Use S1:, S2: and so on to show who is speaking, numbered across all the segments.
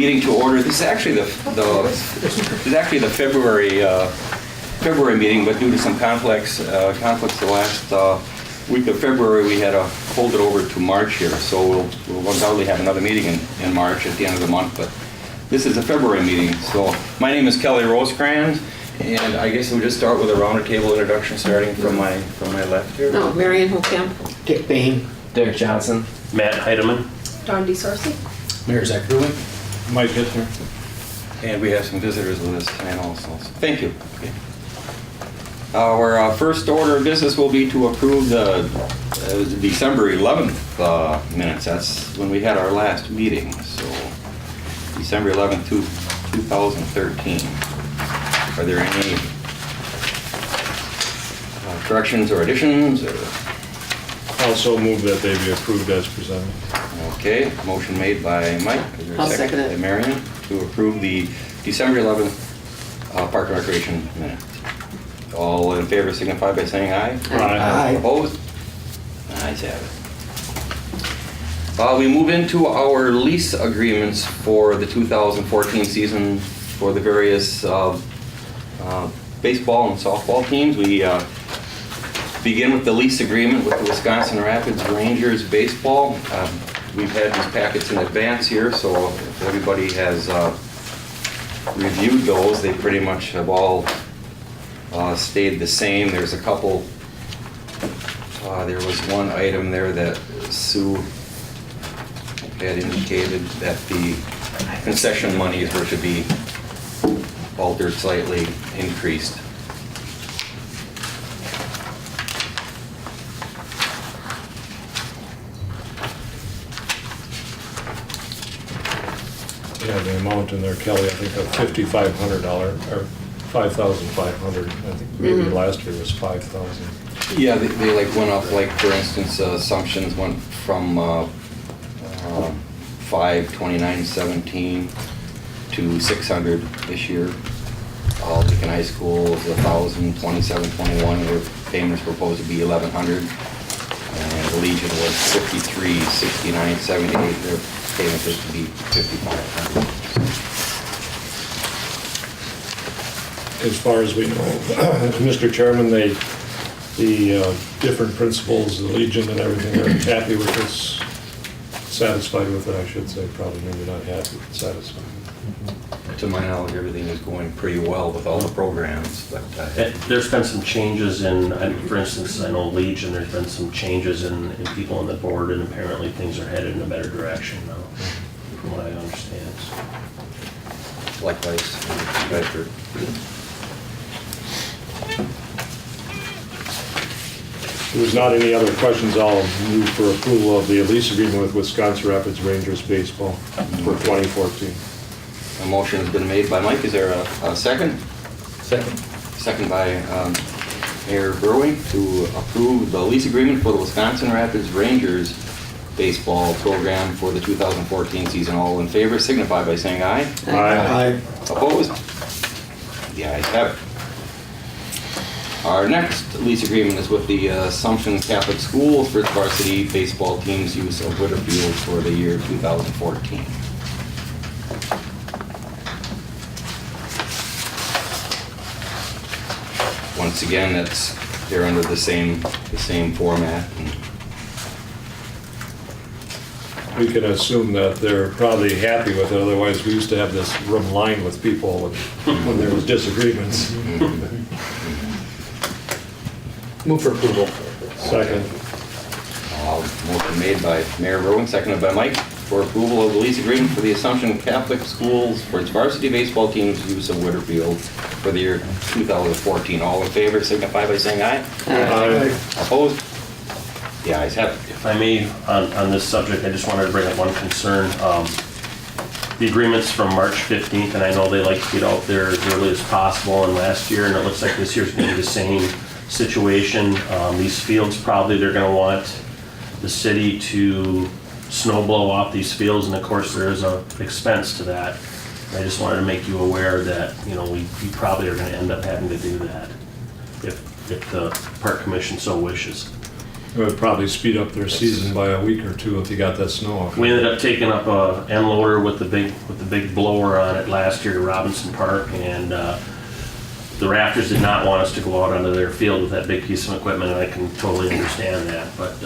S1: meeting to order. This is actually the February meeting, but due to some conflicts the last week of February, we had to hold it over to March here. So we'll undoubtedly have another meeting in March at the end of the month, but this is a February meeting. So my name is Kelly Rosecrans, and I guess we'll just start with a round table introduction, starting from my left here.
S2: No, Marion Hokamp.
S3: Dick Bain.
S4: Derek Johnson.
S5: Matt Heidemann.
S2: Don DeSorsi.
S3: Mayor Zach Gruen.
S4: Mike Hittner.
S1: And we have some visitors with us tonight also. So thank you. Okay. Our first order of business will be to approve the December 11th minutes. That's when we had our last meeting. So December 11th, 2013. Are there any corrections or additions?
S4: Also move that they be approved as presented.
S1: Okay, motion made by Mike. Is there a
S2: I'll second it.
S1: By Marion to approve the December 11th Park and Recreation minutes. All in favor signify by saying aye.
S3: Aye.
S1: Opposed? Ayes have it. We move into our lease agreements for the 2014 season for the various baseball and softball teams. We begin with the lease agreement with the Wisconsin Rapids Rangers baseball. We've had these packets in advance here, so if everybody has reviewed those, they pretty much have all stayed the same. There's a couple, there was one item there that Sue had indicated that the concession monies were to be altered, slightly increased.
S4: Yeah, the amount in there, Kelly, I think of $5,500 or $5,500. I think maybe last year was $5,000.
S1: Yeah, they like went up, like for instance, assumptions went from 529.17 to 600 this year. Lincoln High School is 1,027.21. Their payments were supposed to be 1,100, and the Legion was 53.69.78. Their payments was to be 5,500.
S4: As far as we know, Mr. Chairman, the different principals, the Legion and everything, are happy with this, satisfied with it, I should say, probably maybe not happy, but satisfied.
S1: To my knowledge, everything is going pretty well with all the programs, but
S5: There's been some changes in, for instance, I know Legion, there's been some changes in people on the board, and apparently things are headed in a better direction now, from what I understand.
S1: likewise, Bedford.
S4: If there's not any other questions, I'll move for approval of the lease agreement with Wisconsin Rapids Rangers Baseball for 2014.
S1: A motion has been made by Mike. Is there a second?
S3: Second.
S1: Second by Mayor Burwing to approve the lease agreement for the Wisconsin Rapids Rangers baseball program for the 2014 season. All in favor signify by saying aye.
S4: Aye.
S1: Opposed? The ayes have it. Our next lease agreement is with the Assumption Catholic Schools for its varsity baseball team's use of Witter Field for the year 2014. Once again, they're under the same format.
S4: We can assume that they're probably happy with it, otherwise we used to have this room lined with people when there was disagreements.
S3: Move for approval.
S4: Second.
S1: Motion made by Mayor Rowan, seconded by Mike, for approval of the lease agreement for the Assumption Catholic Schools for its varsity baseball team's use of Witter Field for the year 2014. All in favor signify by saying aye.
S4: Aye.
S1: Opposed? The ayes have it.
S5: If I may, on this subject, I just wanted to bring up one concern. The agreement's from March 15th, and I know they like to get out there as early as possible, and last year, and it looks like this year's going to be the same situation. These fields, probably they're going to want the city to snow blow off these fields, and of course there is an expense to that. I just wanted to make you aware that, you know, we probably are going to end up having to do that if the park commission so wishes.
S4: It would probably speed up their season by a week or two if you got that snow off.
S5: We ended up taking up a end loader with the big blower on it last year to Robinson Park, and the Raptors did not want us to go out onto their field with that big piece of equipment, and I can totally understand that. But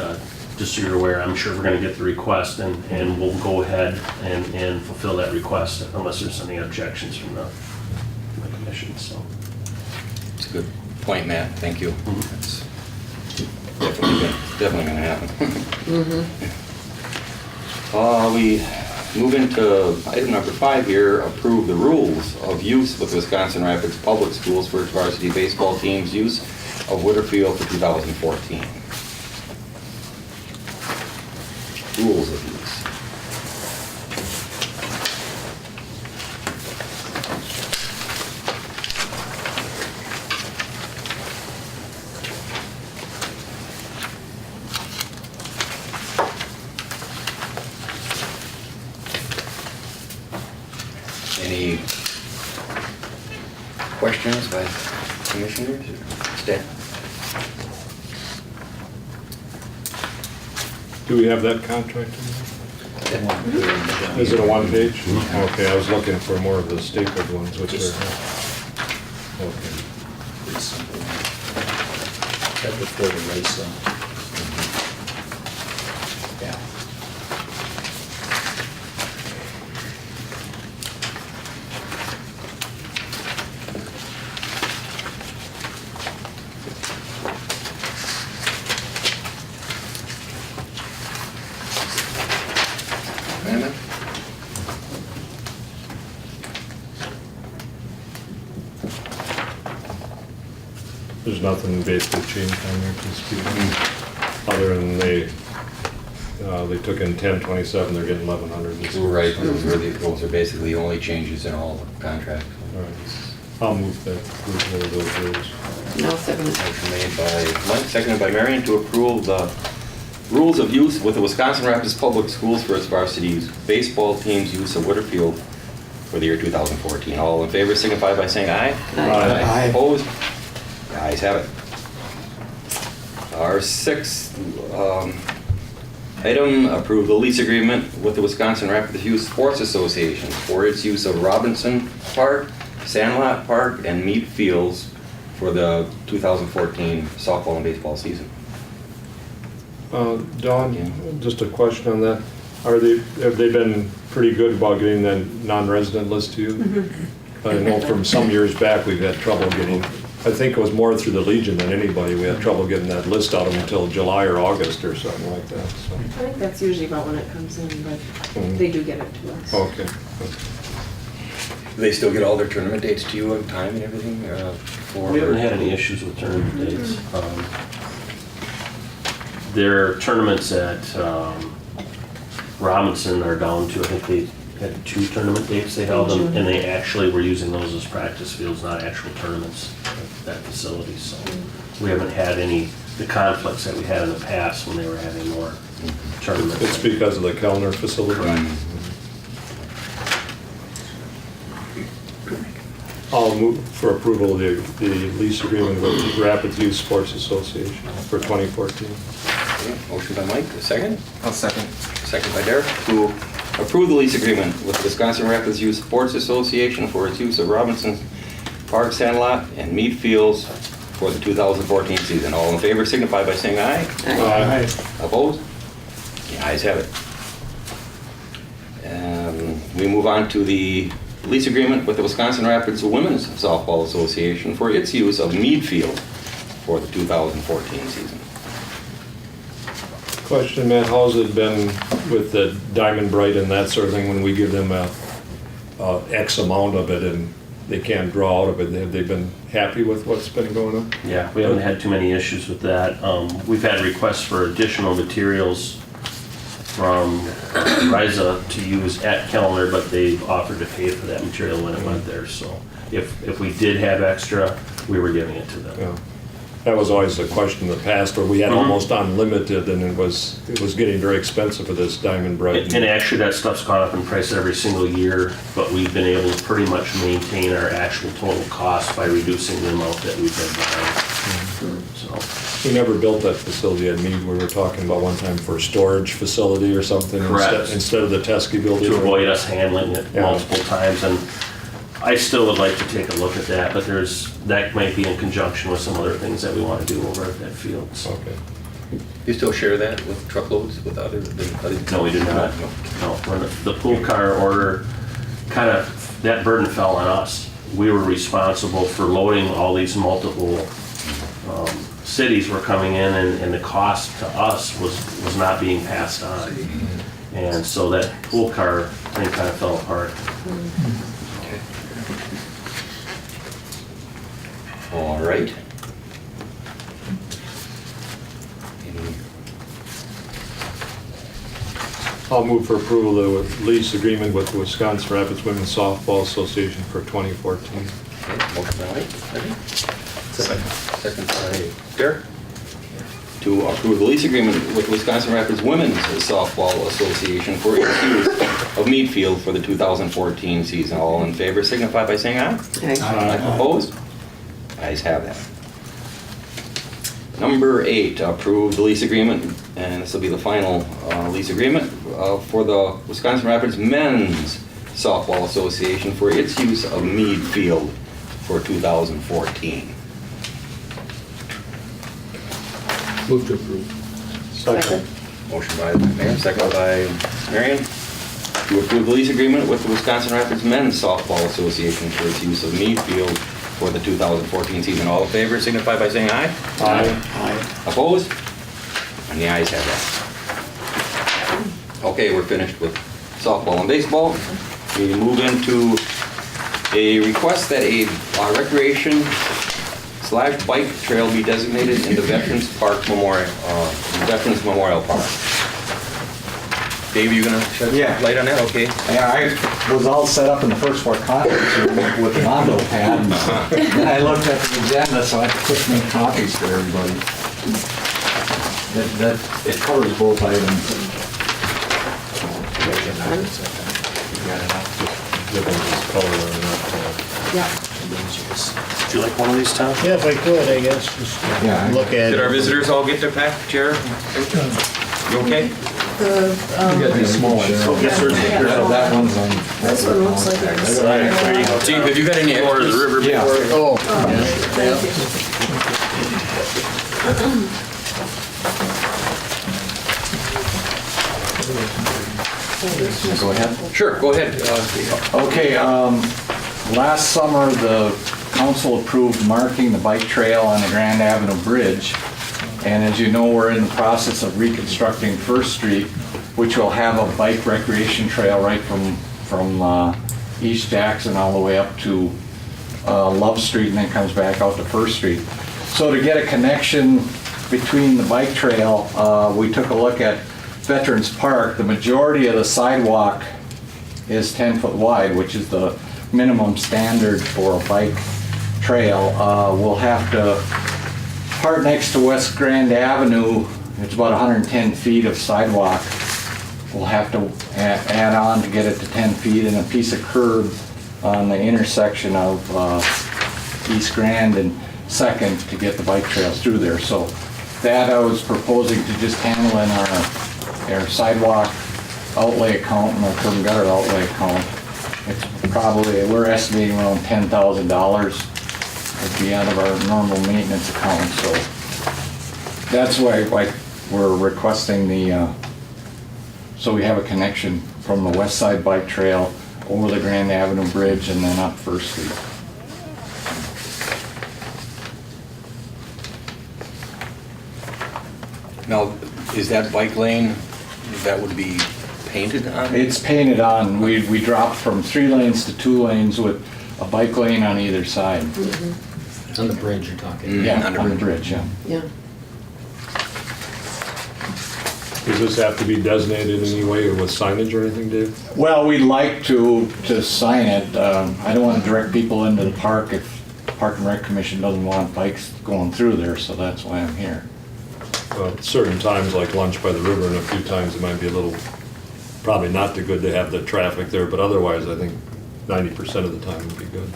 S5: just so you're aware, I'm sure we're going to get the request, and we'll go ahead and fulfill that request unless there's any objections from the commission. So
S1: It's a good point, Matt, thank you. That's definitely gonna happen. We move into item number 5 here, approve the rules of use with Wisconsin Rapids Public Schools for its varsity baseball team's use of Witter Field for 2014. Rules of use. Any questions by commissioners or staff?
S4: Do we have that contract in there? Is it a one page? Okay, I was looking for more of the stapled ones, which are, okay.
S3: Pretty simple. Right before the race, though. Yeah.
S1: Amendment?
S4: There's nothing basically changed on there to speak of, other than they took in 1027, they're getting 1100 this year.
S1: Right, those are basically the only changes in all the contracts.
S4: All right. I'll move that, approval of those rules.
S2: No, second.
S1: Motion made by Mike, seconded by Marion to approve the rules of use with the Wisconsin Rapids Public Schools for its varsity baseball team's use of Witter Field for the year 2014. All in favor signify by saying aye.
S3: Aye.
S1: Opposed? The ayes have it. Our 6th item, approve the lease agreement with the Wisconsin Rapids Youth Sports Association for its use of Robinson Park, Sandlot Park, and Mead Fields for the 2014 softball and baseball season. Yeah.
S4: Don, just a question on that. Have they been pretty good about getting the non-resident list to you? I know from some years back, we've had trouble getting, I think it was more through the Legion than anybody, we had trouble getting that list out of them until July or August or something like that, so.
S2: I think that's usually about when it comes in, but they do get it to us.
S4: Okay.
S1: Do they still get all their tournament dates to you on time and everything?
S5: we haven't had any issues with tournament dates. Their tournaments at Robinson are down to, I think they had 2 tournament dates they held them, and they actually were using those as practice fields, not actual tournaments at that facility. So we haven't had the conflicts that we had in the past when they were having more tournaments.
S4: It's because of the Kellner facility?
S1: Right.
S4: I'll move for approval of the lease agreement with the Rapids Youth Sports Association for 2014.
S1: Okay, motion by Mike, a second?
S3: I'll second.
S1: Second by Derek to approve the lease agreement with the Wisconsin Rapids Youth Sports Association for its use of Robinson Park, Sandlot, and Mead Fields for the 2014 season. All in favor signify by saying aye.
S4: Aye.
S1: Opposed? The ayes have it. We move on to the lease agreement with the Wisconsin Rapids Women's Softball Association for its use of Mead Field for the 2014 season.
S4: Question, Matt, how's it been with the Diamond Bright and that sort of thing when we give them a X amount of it and they can't draw out of it? Have they been happy with what's been going on?
S5: Yeah, we haven't had too many issues with that. We've had requests for additional materials from Riza to use at Kellner, but they've offered to pay for that material when it went there. So if we did have extra, we were giving it to them.
S4: Yeah. That was always the question in the past, where we had almost unlimited, and it was getting very expensive for this Diamond Bright.
S5: And actually, that stuff's gone up in price every single year, but we've been able to pretty much maintain our actual total cost by reducing the amount that we've been buying. So,
S4: We never built that facility at Mead. We were talking about one time for a storage facility or something.
S5: Correct.
S4: Instead of the Teskey building.
S5: to avoid us handling it
S4: Yeah.
S5: multiple times, and I still would like to take a look at that, but that might be in conjunction with some other things that we want to do over at that field, so.
S4: Okay.
S1: You still share that with truckloads with other?
S5: No, we do not. No, when the pool car order, kind of, that burden fell on us. We were responsible for loading all these multiple cities were coming in, and the cost to us was not being passed on. And so that pool car thing kind of fell apart.
S1: Okay. All right.
S4: I'll move for approval of the lease agreement with the Wisconsin Rapids Women's Softball Association for 2014.
S1: Okay, motion by Mike, second by Derek. To approve the lease agreement with Wisconsin Rapids Women's Softball Association for its use of Mead Field for the 2014 season. All in favor signify by saying aye.
S2: Aye.
S1: Opposed? Ayes have that. Number 8, approve the lease agreement, and this will be the final lease agreement for the Wisconsin Rapids Men's Softball Association for its use of Mead Field for 2014.
S3: Move to approve.
S2: Second.
S1: Motion by Mayor, second by Marion, to approve the lease agreement with the Wisconsin Rapids Men's Softball Association for its use of Mead Field for the 2014 season. All in favor signify by saying aye.
S4: Aye.
S1: Opposed? And the ayes have that. Okay, we're finished with softball and baseball. We move into a request that a recreation/bike trail be designated in the Veterans Veterans Memorial Park. Dave, you gonna shed
S6: Yeah.
S1: some light on that? Okay.
S6: Yeah, I was all set up in the first floor conference room with an envelope pad, and then I looked at the agenda, so I had to quick make copies for everybody. It covers both items.
S4: Different color on that.
S2: Yeah.
S5: Would you like one of these, Tom?
S7: Yeah, if I could, I guess, just
S6: Yeah.
S7: look at
S1: Did our
S7: it.
S1: visitors all get their pack, Chair? You okay?
S2: The,
S6: You got these small ones.
S5: Yes, sir.
S6: That one's on.
S2: this one looks like it's.
S5: There you go.
S1: Steve, have you got any
S5: Or the
S1: extras?
S5: river
S6: Yeah.
S5: before?
S7: Oh,
S2: Thank you.
S6: Go ahead.
S1: Sure, go ahead.
S6: Okay, last summer, the council approved marking the bike trail on the Grand Avenue Bridge. And as you know, we're in the process of reconstructing First Street, which will have a bike recreation trail right from East Jackson all the way up to Love Street, and then comes back out to First Street. So to get a connection between the bike trail, we took a look at Veterans Park. The majority of the sidewalk is 10 foot wide, which is the minimum standard for a bike trail. We'll have to, part next to West Grand Avenue, it's about 110 feet of sidewalk. We'll have to add on to get it to 10 feet, and a piece of curb on the intersection of East Grand and Second to get the bike trails through there. So that I was proposing to just handle in our sidewalk outlay account and our curb and gutter outlay account. It's probably, we're estimating around $10,000 would be out of our normal maintenance account. So that's why we're requesting so we have a connection from the west side bike trail over the Grand Avenue Bridge and then up First Street.
S1: Now, is that bike lane, that would be painted on?
S6: It's painted on. We dropped from 3 lanes to 2 lanes with a bike lane on either side.
S3: On the bridge you're talking.
S6: Yeah,
S1: under
S6: on the
S1: bridge.
S6: bridge, yeah.
S2: Yeah.
S4: Does this have to be designated in any way with signage or anything, Dave?
S6: Well, we'd like to sign it. I don't want to direct people into the park if Park and Rec Commission doesn't want bikes going through there, so that's why I'm here.
S4: Well, at certain times, like lunch by the river, and a few times it might be a little, probably not too good to have the traffic there, but otherwise, I think 90% of the time would be good.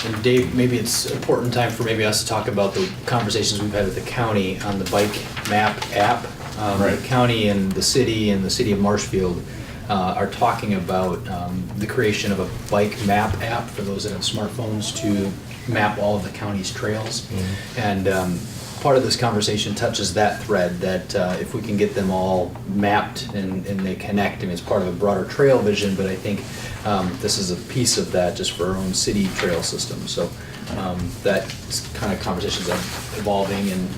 S8: And Dave, maybe it's an important time for maybe us to talk about the conversations we've had with the county on the bike map app.
S6: Right.
S8: The county and the city of Marshfield are talking about the creation of a bike map app for those that have smartphones to map all of the county's trails. And part of this conversation touches that thread, that if we can get them all mapped and they connect, I mean, it's part of a broader trail vision, but I think this is a piece of that just for our own city trail system. So that kind of conversations are evolving, and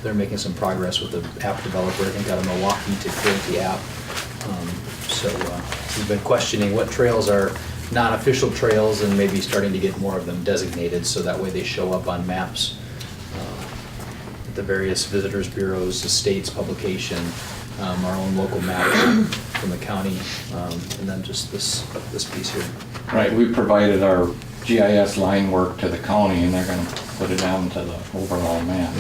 S8: they're making some progress with the app developer, I think out of Milwaukee, to create the app. So we've been questioning what trails are non-official trails and maybe starting to get more of them designated, so that way they show up on maps, the various visitors bureaus, the state's publication, our own local map from the county, and then just this piece here.
S6: Right, we provided our GIS line work to the county, and they're gonna put it down to the overall map.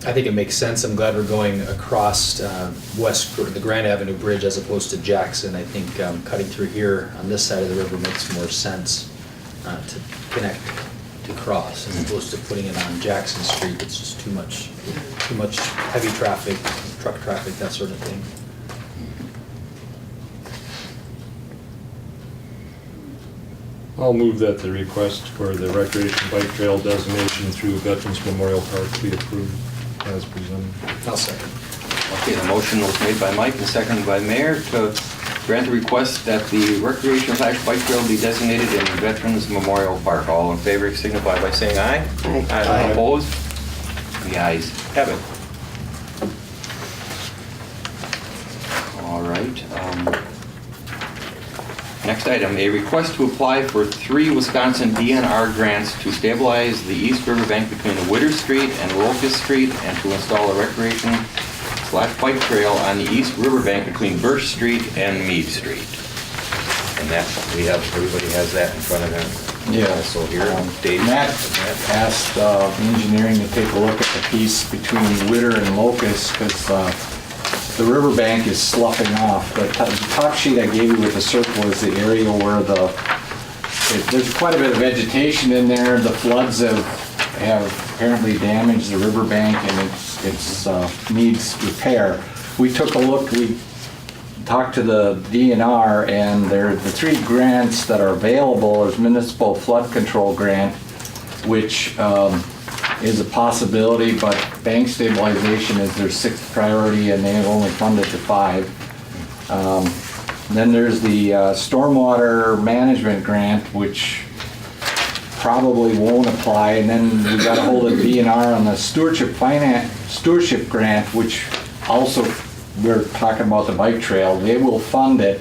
S8: I think it makes sense. I'm glad we're going across the Grand Avenue Bridge as opposed to Jackson. I think cutting through here on this side of the river makes more sense to connect, to cross, as opposed to putting it on Jackson Street. It's just too much heavy traffic, truck traffic, that sort of thing.
S4: I'll move that the request for the recreation bike trail designation through Veterans Memorial Park be approved as presented.
S8: I'll second.
S1: Okay, the motion was made by Mike and seconded by Mayor to grant the request that the recreation/bike trail be designated in Veterans Memorial Park. All in favor signify by saying aye.
S2: Aye.
S1: Aye. Opposed? The ayes have it. All right. Next item, a request to apply for 3 Wisconsin DNR grants to stabilize the east riverbank between Witter Street and Locust Street and to install a recreation/bike trail on the east riverbank between Birch Street and Mead Street. And that, everybody has that in front of them.
S6: Yeah.
S1: So here, Dave.
S6: Matt asked engineering to take a look at the piece between Witter and Locust, because the riverbank is sloughing off. The top sheet I gave you with the circle is the area where there's quite a bit of vegetation in there. The floods have apparently damaged the riverbank, and it's needs repair. We took a look, we talked to the DNR, and the 3 grants that are available is Municipal Flood Control Grant, which is a possibility, but bank stabilization is their 6th priority, and they've only funded to 5. Then there's the Stormwater Management Grant, which probably won't apply, and then we got a hold of DNR on the Stewardship Grant, which also, we're talking about the bike trail. They will fund it,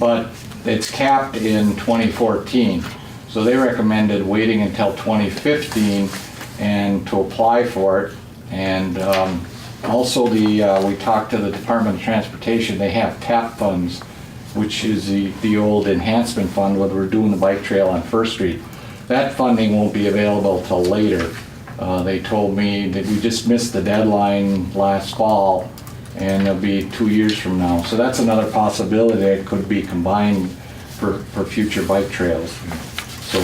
S6: but it's capped in 2014. So they recommended waiting until 2015 and to apply for it. And also we talked to the Department of Transportation. They have TAP funds, which is the old enhancement fund when we're doing the bike trail on First Street. That funding won't be available till later. They told me that we just missed the deadline last fall, and it'll be 2 years from now. So that's another possibility that could be combined for future bike trails. So,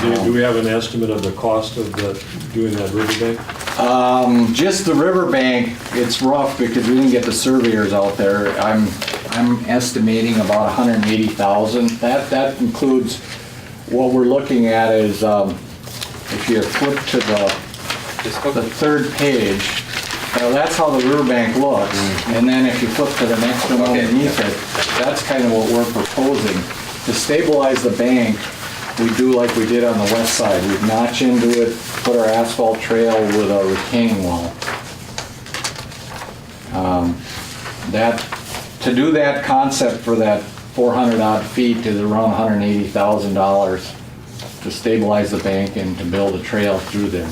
S4: Do we have an estimate of the cost of doing that riverbank?
S6: just the riverbank, it's rough because we didn't get the surveyors out there. I'm estimating about $180,000. That includes, what we're looking at is, if you flip to the 3rd page, that's how the riverbank looks. And then if you flip to the next one underneath it, that's kind of what we're proposing. To stabilize the bank, we do like we did on the west side. We'd notch into it, put our asphalt trail with a retaining wall. To do that concept for that 400 odd feet is around $180,000 to stabilize the bank and to build a trail through there.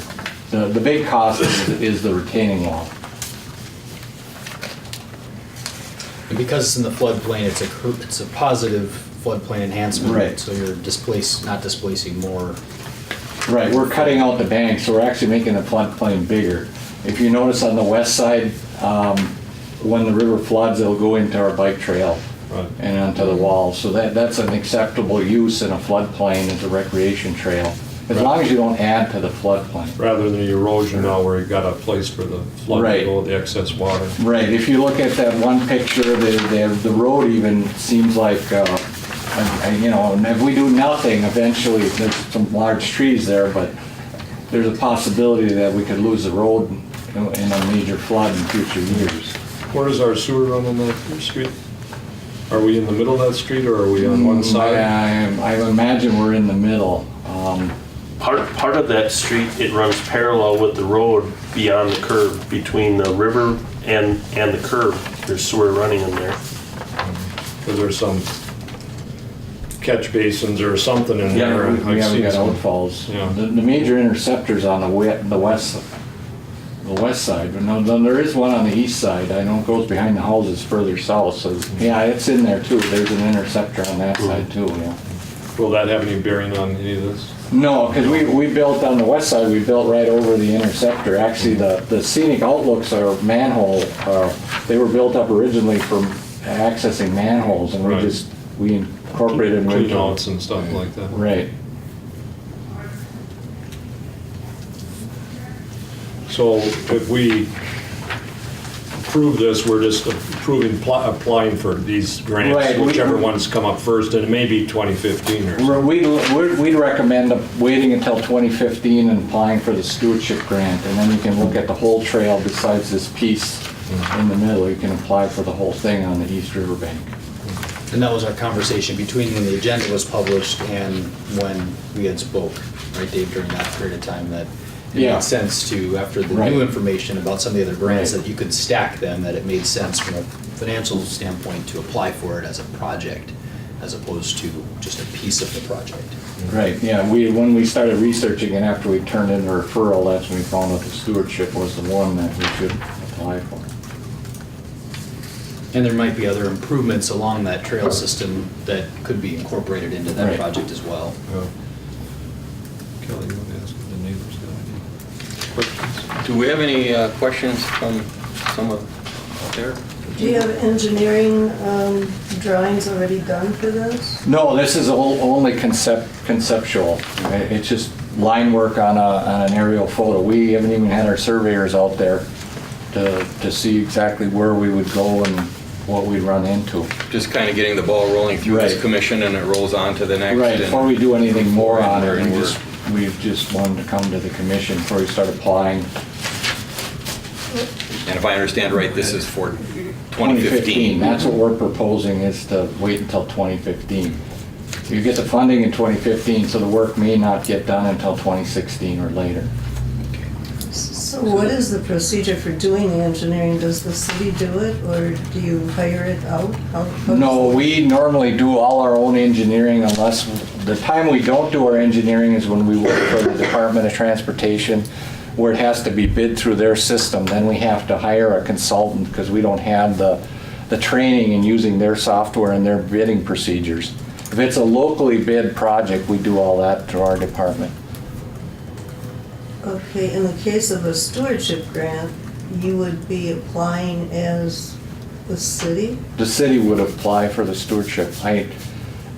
S6: The big cost is the retaining wall.
S8: because it's in the floodplain, it's a positive floodplain enhancement.
S6: Right.
S8: So you're not displacing more.
S6: Right, we're cutting out the bank, so we're actually making the floodplain bigger. If you notice on the west side, when the river floods, it'll go into our bike trail
S4: Right.
S6: and onto the wall. So that's an acceptable use in a floodplain as a recreation trail, as long as you don't add to the floodplain.
S4: Rather than the erosion now where you've got a place for the flood to
S6: Right.
S4: go, the excess water.
S6: Right, if you look at that one picture, the road even seems like, you know, and if we do nothing, eventually, there's some large trees there, but there's a possibility that we could lose the road in a major flood in future years.
S4: Where does our sewer run on that street? Are we in the middle of that street or are we on one side?
S6: I imagine we're in the middle.
S5: Part of that street, it runs parallel with the road beyond the curb, between the river and the curb. There's sewer running in there.
S4: Because there's some catch basins or something in there. and
S6: We
S4: I've
S6: haven't
S4: seen
S6: got
S4: some.
S6: outfalls.
S4: Yeah.
S6: The major interceptors on the west side, but no, then there is one on the east side. I know it goes behind the houses further south, so yeah, it's in there too. There's an interceptor on that side too, yeah.
S4: Will that have any bearing on any of this?
S6: No, because we built on the west side, we built right over the interceptor. Actually, the scenic outlooks are manhole, they were built up originally for accessing manholes, and
S4: Right.
S6: we incorporated them
S4: Clean
S6: into.
S4: outs and stuff like that.
S6: Right.
S4: So if we approve this, we're just applying for these grants,
S6: Right,
S4: whichever ones come up first, and it may be 2015 or something.
S6: We'd recommend waiting until 2015 and applying for the stewardship grant, and then you can look at the whole trail besides this piece in the middle. You can apply for the whole thing on the East River bank.
S8: And that was our conversation between when the agenda was published and when we had spoke, right, Dave, during that period of time, that it
S6: Yeah.
S8: made sense to, after the
S6: Right.
S8: new information about some of the other grants,
S6: Right.
S8: that you could stack them, that it made sense from a financial standpoint to apply for it as a project, as opposed to just a piece of the project.
S6: Right, yeah, when we started researching it after we turned in the referral, that's when we found out the stewardship was the one that we should apply for.
S8: And there might be other improvements along that trail system that could be incorporated into that
S6: Right.
S8: project as well.
S4: Yeah. Kelly, you want to ask if the neighbors got any questions?
S1: Do we have any questions from someone out there?
S2: Do you have engineering drawings already done for this?
S6: No, this is only conceptual. It's just line work on an aerial photo. We haven't even had our surveyors out there to see exactly where we would go and what we'd run into.
S1: Just kind of getting the ball rolling through this
S6: Right.
S1: commission and it rolls on to the next.
S6: Right,
S1: and-
S6: before we do anything more on it,
S1: And
S6: we just wanted to come to the commission before we start applying.
S1: And if I understand right, this is for 2015.
S6: That's what we're proposing, is to wait until 2015. You get the funding in 2015, so the work may not get done until 2016 or later.
S2: So what is the procedure for doing the engineering? Does the city do it, or do you hire it out? How does
S6: No,
S2: it-
S6: we normally do all our own engineering unless, the time we don't do our engineering is when we work for the Department of Transportation, where it has to be bid through their system. Then we have to hire a consultant because we don't have the training in using their software and their bidding procedures. If it's a locally bid project, we do all that through our department.
S2: Okay, in the case of a stewardship grant, you would be applying as the city?
S6: The city would apply for the stewardship.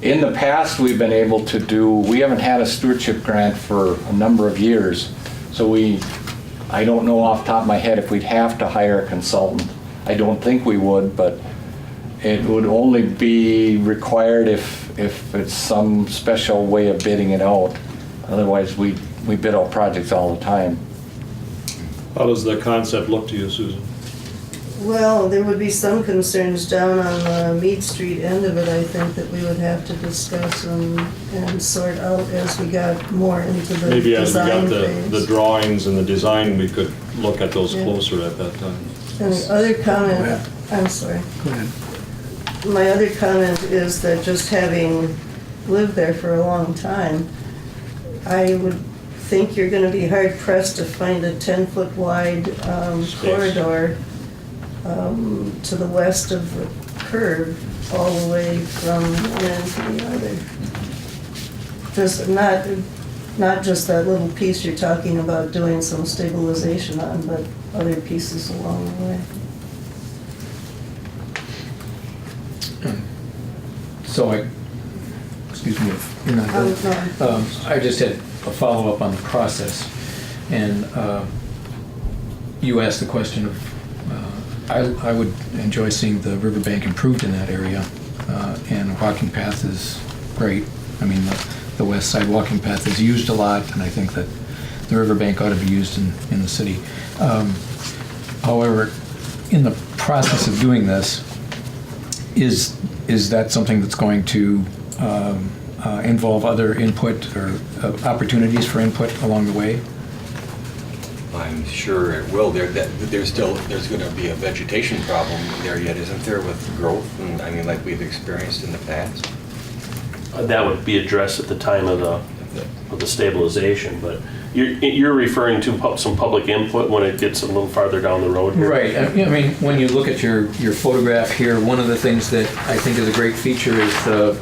S6: In the past, we've been able to do, we haven't had a stewardship grant for a number of years. So I don't know off the top of my head if we'd have to hire a consultant. I don't think we would, but it would only be required if it's some special way of bidding it out. Otherwise, we bid out projects all the time.
S4: How does the concept look to you, Susan?
S2: Well, there would be some concerns down on the Mead Street end of it, I think, that we would have to discuss and sort out as we got more into the
S4: Maybe as we got
S2: design
S4: the
S2: phase.
S4: drawings and the design, we could look at those
S2: Yeah.
S4: closer at that time.
S2: And the other comment, I'm sorry.
S7: Go ahead.
S2: My other comment is that just having lived there for a long time, I would think you're gonna be hard pressed to find a 10-foot wide
S4: Space.
S2: corridor to the west of the curb all the way from one end to the other. Just not just that little piece you're talking about doing some stabilization on, but other pieces along the way.
S8: So excuse me if you're not done. I just had a follow-up on the process, and you asked the question of, I would enjoy seeing the riverbank improved in that area, and a walking path is great. I mean, the west side walking path is used a lot, and I think that the riverbank ought to be used in the city. However, in the process of doing this, is that something that's going to involve other input or opportunities for input along the way?
S1: I'm sure it will. There's going to be a vegetation problem there yet, isn't there, with growth? And I mean, like we've experienced in the past.
S5: That would be addressed at the time of the stabilization, but you're referring to some public input when it gets a little farther down the road here?
S8: Right. I mean, when you look at your photograph here, one of the things that I think is a great feature is the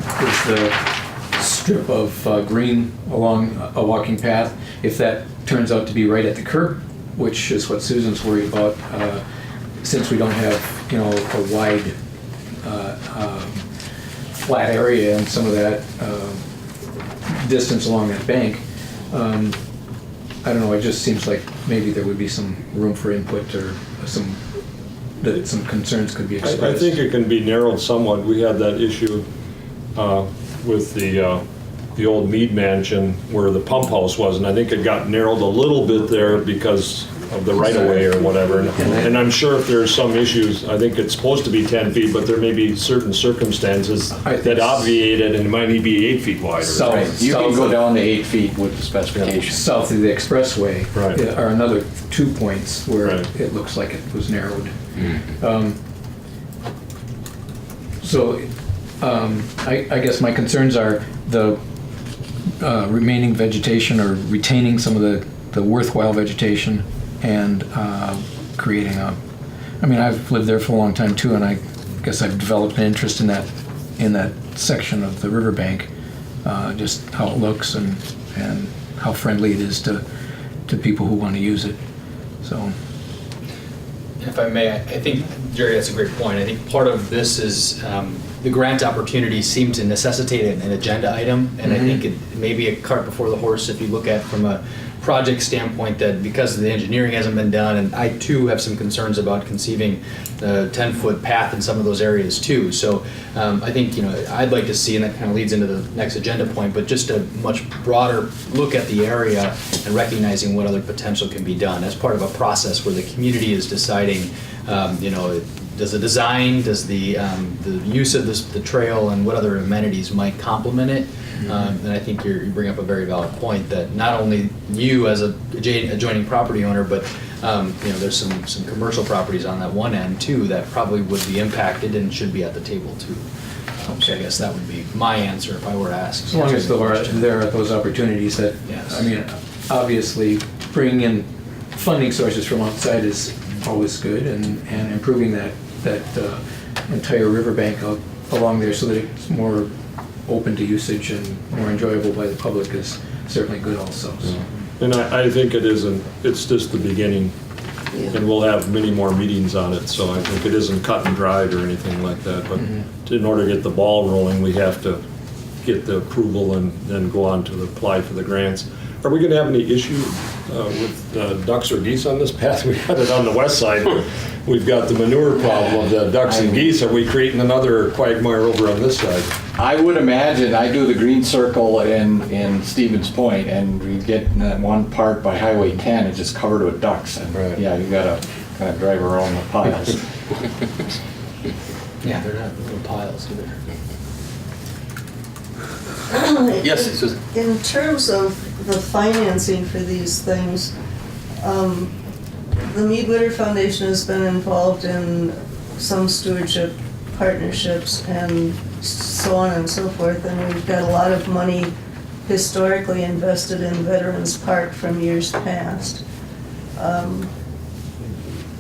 S8: strip of green along a walking path. If that turns out to be right at the curb, which is what Susan's worried about, since we don't have, a wide flat area and some of that distance along that bank, I don't know, it just seems like maybe there would be some room for input or some concerns could be expressed.
S4: I think it can be narrowed somewhat. We had that issue with the old Mead Mansion where the pump house was, and I think it got narrowed a little bit there because of the right-of-way or whatever. And I'm sure if there's some issues, I think it's supposed to be 10 feet, but there may be certain circumstances that obviate it, and it might need to be 8 feet wider.
S8: So-
S6: Right, you can go down to 8 feet with the specifications.
S8: South of the expressway
S4: Right.
S8: are another 2 points where
S4: Right.
S8: it looks like it was narrowed. I guess my concerns are the remaining vegetation or retaining some of the worthwhile vegetation and creating I've lived there for a long time too, and I guess I've developed an interest in that section of the riverbank, just how it looks and how friendly it is to people who want to use it. So. If I may, I think, Jerry, that's a great point. I think part of this is the grant opportunities seem to necessitate an agenda item, and I think it may be a cart before the horse if you look at from a project standpoint that because the engineering hasn't been done, and I too have some concerns about conceiving the 10-foot path in some of those areas too. So I think, I'd like to see, and that kind of leads into the next agenda point, but just a much broader look at the area and recognizing what other potential can be done as part of a process where the community is deciding, does the design, does the use of the trail and what other amenities might complement it. And I think you bring up a very valid point that not only you as a adjoining property owner, but there's some commercial properties on that one end too that probably would be impacted and should be at the table too. So I guess that would be my answer if I were asked.
S9: As long as there are those opportunities that,
S8: Yes.
S9: Obviously, bringing in funding sources from outside is always good, and improving that entire riverbank out along there so that it's more open to usage and more enjoyable by the public is certainly good also. So.
S4: And I think it's just the beginning, and we'll have many more meetings on it, so I think it isn't cut and dried or anything like that, but in order to get the ball rolling, we have to get the approval and then go on to apply for the grants. Are we gonna have any issue with ducks or geese on this path? We got it on the west side. We've got the manure problem of the ducks and geese. Are we creating another quagmire over on this side?
S6: I would imagine, I do the green circle in Stevens Point, and we get in that one part by Highway 10, it's just covered with ducks. And yeah, you gotta kind of drive around the piles.
S8: Yeah, they're not little piles either.
S1: Yes, Susan.
S2: In terms of the financing for these things, the Mead Witter Foundation has been involved in some stewardship partnerships and so on and so forth, and we've got a lot of money historically invested in Veterans Park from years past.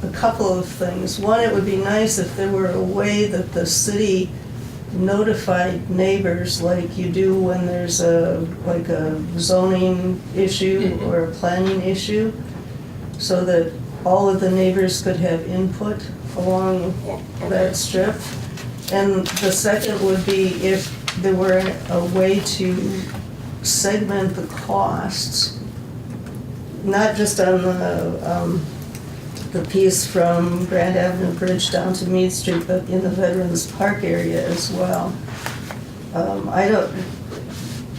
S2: a couple of things. One, it would be nice if there were a way that the city notified neighbors like you do when there's like a zoning issue or a planning issue, so that all of the neighbors could have input along that strip. And the second would be if there were a way to segment the costs, not just on the piece from Grand Avenue Bridge down to Mead Street, but in the Veterans Park area as well.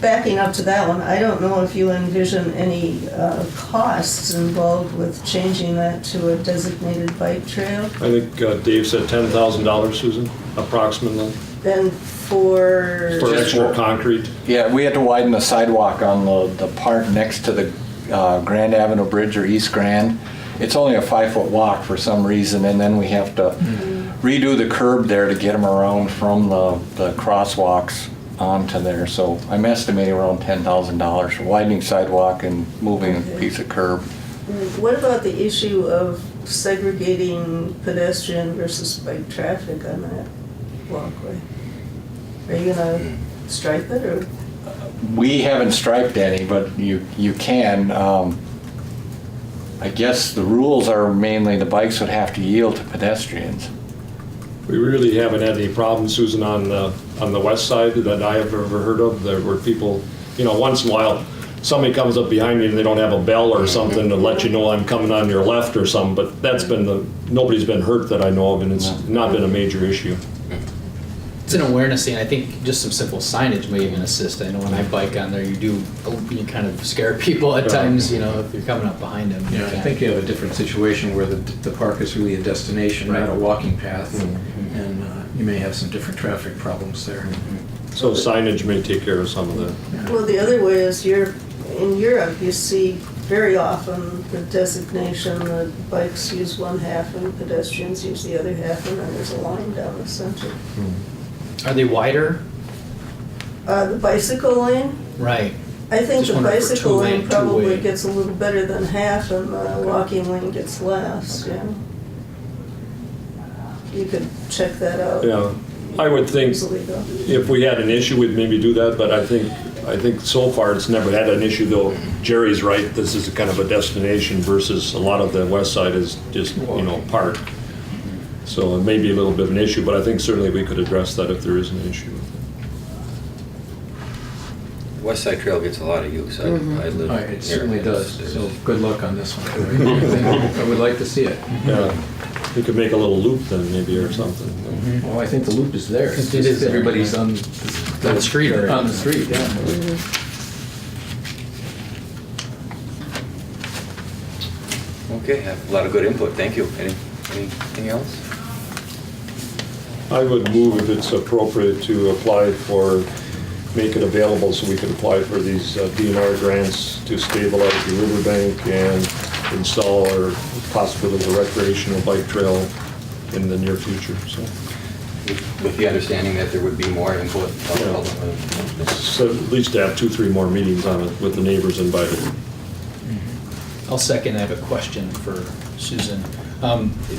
S2: Backing up to that one, I don't know if you envision any costs involved with changing that to a designated bike trail.
S4: I think Dave said $10,000, Susan, approximately,
S2: And for
S4: for extra concrete.
S6: Yeah, we had to widen the sidewalk on the part next to the Grand Avenue Bridge or East Grand. It's only a 5-foot walk for some reason, and then we have to redo the curb there to get them around from the crosswalks onto there. So I'm estimating around $10,000 for widening sidewalk and moving a piece of curb.
S2: what about the issue of segregating pedestrian versus bike traffic on that walkway? Are you gonna stripe it, or?
S6: We haven't striped any, but you can. I guess the rules are mainly the bikes would have to yield to pedestrians.
S4: We really haven't had any problems, Susan, on the west side that I have ever heard of, there were people, once in a while, somebody comes up behind me and they don't have a bell or something to let you know I'm coming on your left or something, but that's been nobody's been hurt that I know of, and it's not been a major issue.
S8: It's an awareness thing. I think just some simple signage may even assist. I know when I bike on there, you kind of scare people at times, if you're coming up behind them.
S9: Yeah, I think you have a different situation where the park is really a destination, not a walking path, and you may have some different traffic problems there.
S4: So signage may take care of some of that.
S2: Well, the other way is in Europe, you see very often the designation that bikes use one half and pedestrians use the other half, and then there's a line down the center.
S8: Are they wider?
S2: The bicycle lane,
S8: Right.
S2: I think
S8: Just
S2: the
S8: wondering for
S2: bicycle lane
S8: two-way.
S2: probably gets a little better than half, and the walking lane gets less, yeah. You could check that out
S4: Yeah, I would think
S2: easily, though.
S4: if we had an issue, we'd maybe do that, but I think so far it's never had an issue, though. Jerry's right, this is a kind of a destination versus a lot of the west side is just, park. So it may be a little bit of an issue, but I think certainly we could address that if there is an issue with it.
S1: West Side Trail gets a lot of use. I live
S9: It
S1: near
S9: certainly
S1: it.
S9: does,
S1: There's-
S9: so good luck on this one. I would like to see it.
S4: Yeah, we could make a little loop then maybe or something.
S9: Well, I think the loop is there.
S8: It is there,
S9: Everybody's
S8: yeah.
S9: on
S8: the street already.
S9: On the street, yeah.
S1: Okay, have a lot of good input, thank you. Anything else?
S4: I would move if it's appropriate to apply for, make it available so we could apply for these DNR grants to stabilize the riverbank and install or possibly a recreational bike trail in the near future, so.
S1: With the understanding that there would be more input.
S4: So at least to have 2-3 more meetings on it with the neighbors invited.
S8: I'll second. I have a question for Susan.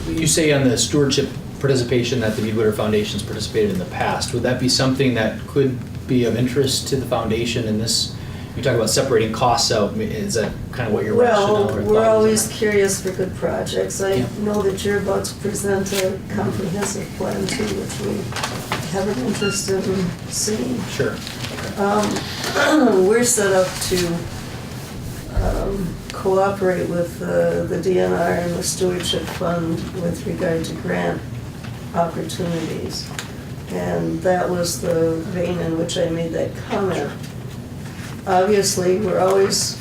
S8: You say on the stewardship participation that the Meadwater Foundation's participated in the past. Would that be something that could be of interest to the foundation in this? You talk about separating costs out. Is that kind of what your rationale
S2: Well,
S8: or thought
S2: we're
S8: is?
S2: always curious for good projects. I
S8: Yeah.
S2: know that you're about to present a comprehensive plan too, which we have an interest in seeing.
S8: Sure.
S2: We're set up to cooperate with the DNR and the Stewardship Fund with regard to grant opportunities. And that was the vein in which I made that comment. Obviously, we're always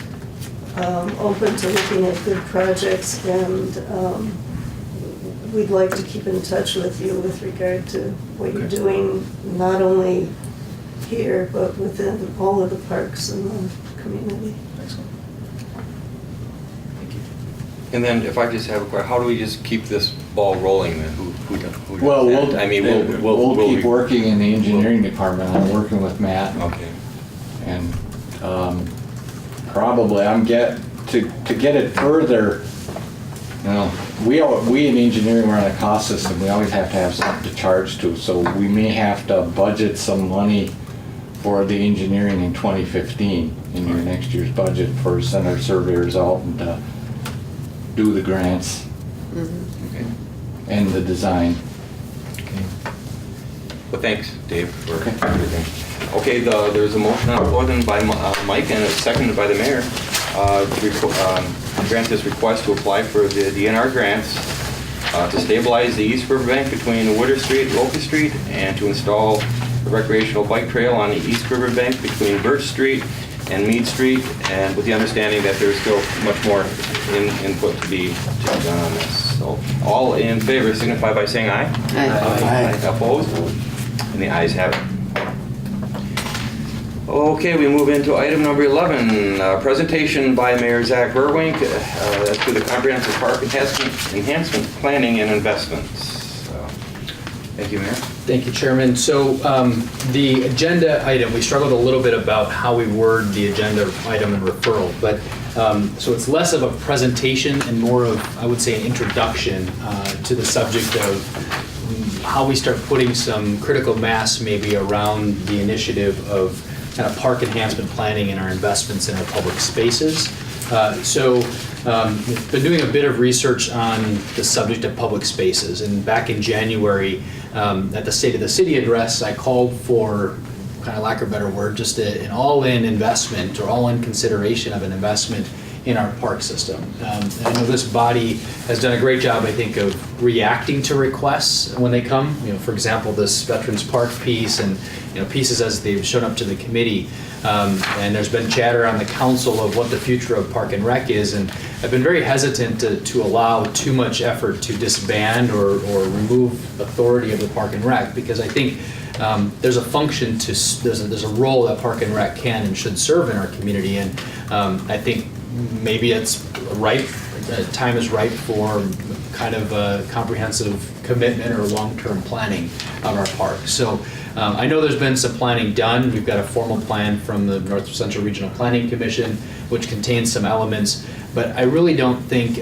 S2: open to looking at good projects, and we'd like to keep in touch with you with regard to what you're doing, not only here, but within all of the parks in the community.
S8: Excellent. Thank you.
S1: And then if I just have a question, how do we just keep this ball rolling then? Who does
S6: Well,
S1: that? I mean, we'll
S6: keep working in the engineering department. I'm working with Matt.
S1: Okay.
S6: And probably to get it further we in engineering run a cost system. We always have to have something to charge to, so we may have to budget some money for the engineering in 2015 in your next year's budget for send our surveyors out and do the grants
S1: Okay.
S6: and the design.
S1: Well, thanks, Dave, for everything. Okay, there's a motion on the floor then by Mike and it's seconded by the mayor to grant this request to apply for the DNR grants to stabilize the East Riverbank between Witter Street and Locust Street and to install a recreational bike trail on the East Riverbank between Birch Street and Mead Street, and with the understanding that there's still much more input to be done on this. So all in favor signify by saying aye.
S10: Aye.
S1: Opposed? And the ayes have it. Okay, we move into item number 11, presentation by Mayor Zach Verwink to the Comprehensive Park Enhancement Planning and Investments. Thank you, Mayor.
S8: Thank you, Chairman. So the agenda item, we struggled a little bit about how we word the agenda item and referral, but so it's less of a presentation and more of, I would say, an introduction to the subject of how we start putting some critical mass maybe around the initiative of kind of park enhancement planning and our investments in our public spaces. We've been doing a bit of research on the subject of public spaces, and back in January at the State of the City address, I called for, kind of lack of a better word, just an all-in investment or all-in consideration of an investment in our park system. And I know this body has done a great job, I think, of reacting to requests when they come. For example, this Veterans Park piece and pieces as they've shown up to the committee. And there's been chatter on the council of what the future of Park and Rec is, and I've been very hesitant to allow too much effort to disband or remove authority of the Park and Rec, because I think there's a function to, there's a role that Park and Rec can and should serve in our community, and I think maybe it's right, time is right for kind of a comprehensive commitment or long-term planning of our park. So I know there's been some planning done. We've got a formal plan from the North Central Regional Planning Commission, which contains some elements, but I really don't think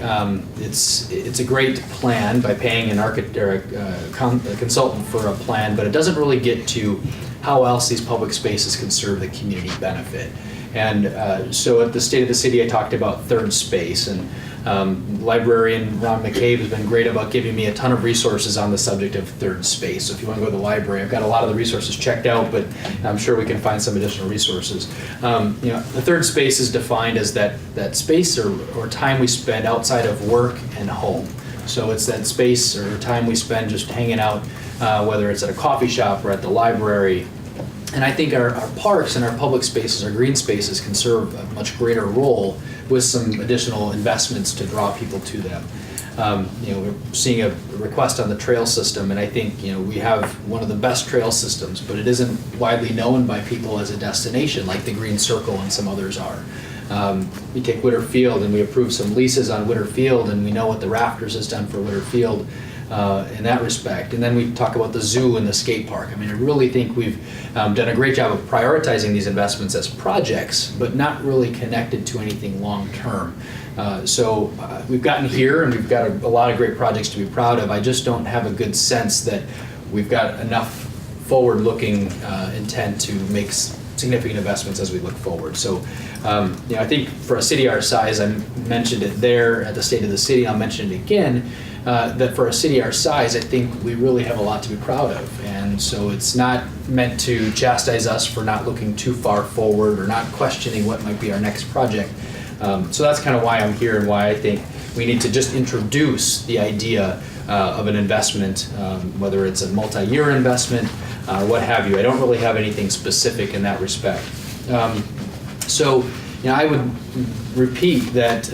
S8: it's a great plan by paying an architect or a consultant for a plan, but it doesn't really get to how else these public spaces can serve the community benefit. And so at the State of the City, I talked about third space, and librarian Ron McCabe has been great about giving me a ton of resources on the subject of third space. So if you want to go to the library, I've got a lot of the resources checked out, but I'm sure we can find some additional resources. The third space is defined as that space or time we spend outside of work and home. So it's that space or time we spend just hanging out, whether it's at a coffee shop or at the library. And I think our parks and our public spaces, our green spaces, can serve a much greater role with some additional investments to draw people to them. We're seeing a request on the trail system, and I think we have one of the best trail systems, but it isn't widely known by people as a destination like the Green Circle and some others are. We take Witter Field, and we approve some leases on Witter Field, and we know what the Rafters has done for Witter Field in that respect. And then we talk about the zoo and the skate park. I mean, I really think we've done a great job of prioritizing these investments as projects, but not really connected to anything long-term. So we've gotten here, and we've got a lot of great projects to be proud of. I just don't have a good sense that we've got enough forward-looking intent to make significant investments as we look forward. So I think for a city our size, I mentioned it there at the State of the City, I'll mention it again, that for a city our size, I think we really have a lot to be proud of. And so it's not meant to chastise us for not looking too far forward or not questioning what might be our next project. So that's kind of why I'm here and why I think we need to just introduce the idea of an investment, whether it's a multi-year investment, what have you. I don't really have anything specific in that respect. I would repeat that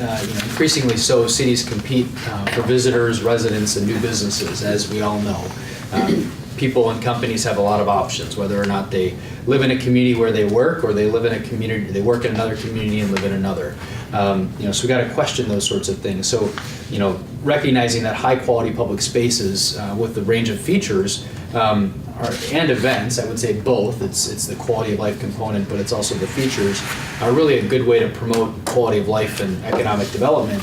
S8: increasingly so cities compete for visitors, residents, and new businesses, as we all know. People and companies have a lot of options, whether or not they live in a community where they work, or they live in a community, they work in another community and live in another. So we got to question those sorts of things. So, recognizing that high quality public spaces with the range of features and events, I would say both, it's the quality of life component, but it's also the features, are really a good way to promote quality of life and economic development.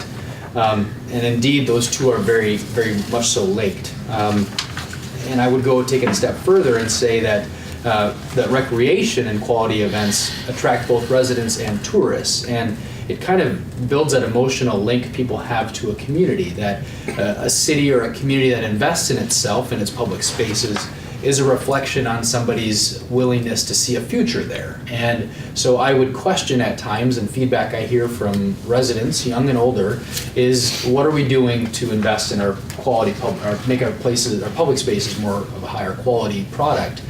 S8: And indeed, those two are very, very much so linked. And I would go take it a step further and say that that recreation and quality events attract both residents and tourists. And it kind of builds that emotional link people have to a community, that a city or a community that invests in itself and its public spaces is a reflection on somebody's willingness to see a future there. And so I would question at times, and feedback I hear from residents, young and older, is what are we doing to invest in our quality, or make our places, our public spaces more of a higher quality product